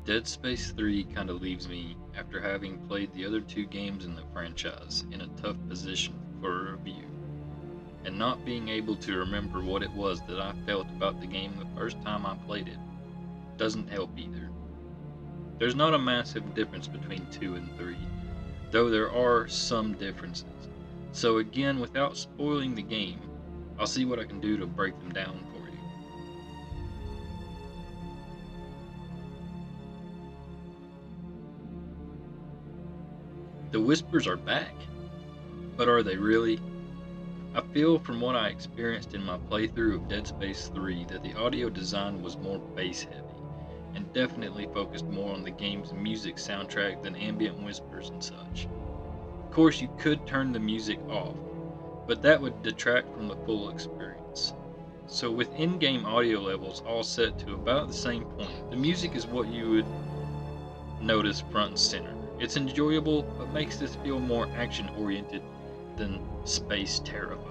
Dead Space 3 kinda leaves me after having played the other two games in the franchise in a tough position for a review, and not being able to remember what it was that I felt about the game the first time I played it doesn't help either. There's not a massive difference between 2 and 3, though there are some differences. So again, without spoiling the game, I'll see what I can do to break them down for you. The whispers are back, but are they really? I feel from what I experienced in my playthrough of Dead Space 3 that the audio design was more bass heavy, and definitely focused more on the game's music soundtrack than ambient whispers and such. Of course, you could turn the music off, but that would detract from the full experience. So with in-game audio levels all set to about the same point, the music is what you would notice front and center. It's enjoyable, but makes this feel more action-oriented than space terrifying.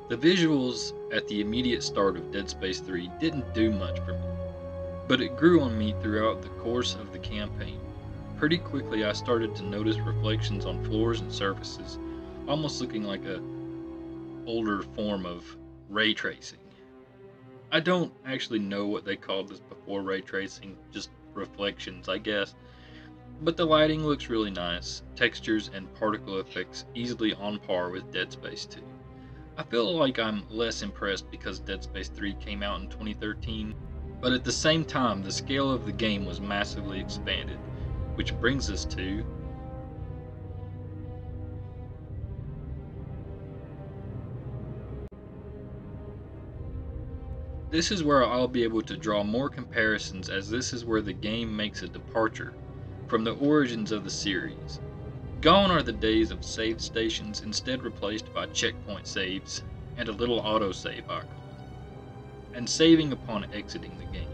The visuals at the immediate start of Dead Space 3 didn't do much for me, but it grew on me throughout the course of the campaign. Pretty quickly I started to notice reflections on floors and surfaces, almost looking like a older form of ray tracing. I don't actually know what they called this before ray tracing, just reflections I guess, but the lighting looks really nice, textures and particle effects easily on par with Dead Space 2. I feel like I'm less impressed because Dead Space 3 came out in 2013, but at the same time the scale of the game was massively expanded, which brings us to this is where I'll be able to draw more comparisons, as this is where the game makes a departure from the origins of the series. Gone are the days of save stations, instead replaced by checkpoint saves and a little autosave icon, and saving upon exiting the game.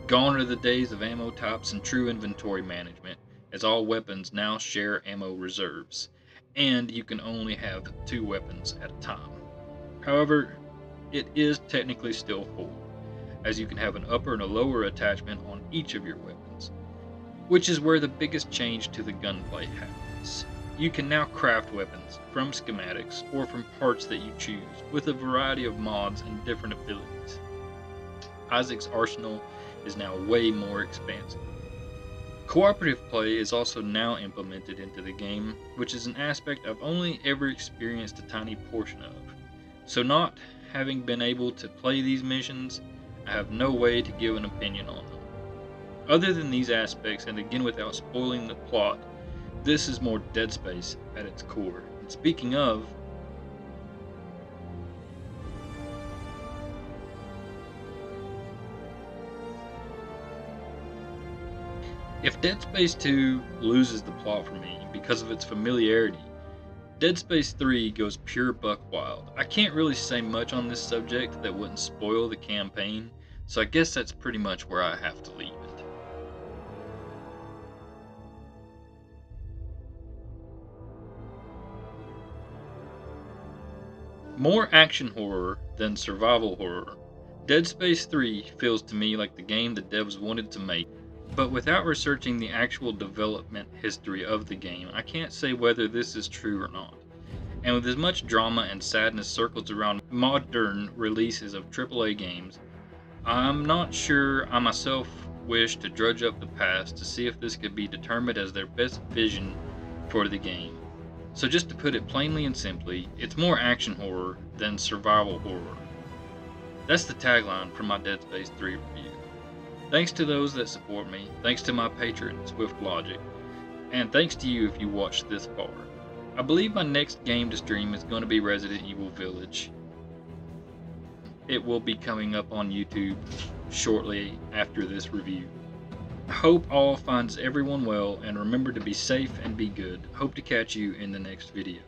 Gone are the days of ammo types and true inventory management, as all weapons now share ammo reserves, and you can only have 2 weapons at a time. However, it is technically still full, as you can have an upper and a lower attachment on each of your weapons, which is where the biggest change to the gunplay happens. You can now craft weapons from schematics or from parts that you choose, with a variety of mods and different abilities. Isaac's arsenal is now way more expansive. Cooperative play is also now implemented into the game, which is an aspect I've only ever experienced a tiny portion of. So not having been able to play these missions, I have no way to give an opinion on them. Other than these aspects, and again without spoiling the plot, this is more Dead Space at its core. And speaking of, if Dead Space 2 loses the plot for me because of its familiarity, Dead Space 3 goes pure buck wild. I can't really say much on this subject that wouldn't spoil the campaign, so I guess that's pretty much where I have to leave it. More action horror than survival horror, Dead Space 3 feels to me like the game the devs wanted to make, but without researching the actual development history of the game, I can't say whether this is true or not. And with as much drama and sadness circled around modern releases of AAA games, I'm not sure I myself wish to drudge up the past to see if this could be determined as their best vision for the game. So just to put it plainly and simply, it's more action horror than survival horror. That's the tagline for my Dead Space 3 review. Thanks to those that support me, thanks to my patron Swift Logic, and thanks to you if you watched this far. I believe my next game to stream is going to be Resident Evil Village. It will be coming up on YouTube shortly after this review. I hope all finds everyone well, and remember to be safe and be good. Hope to catch you in the next video.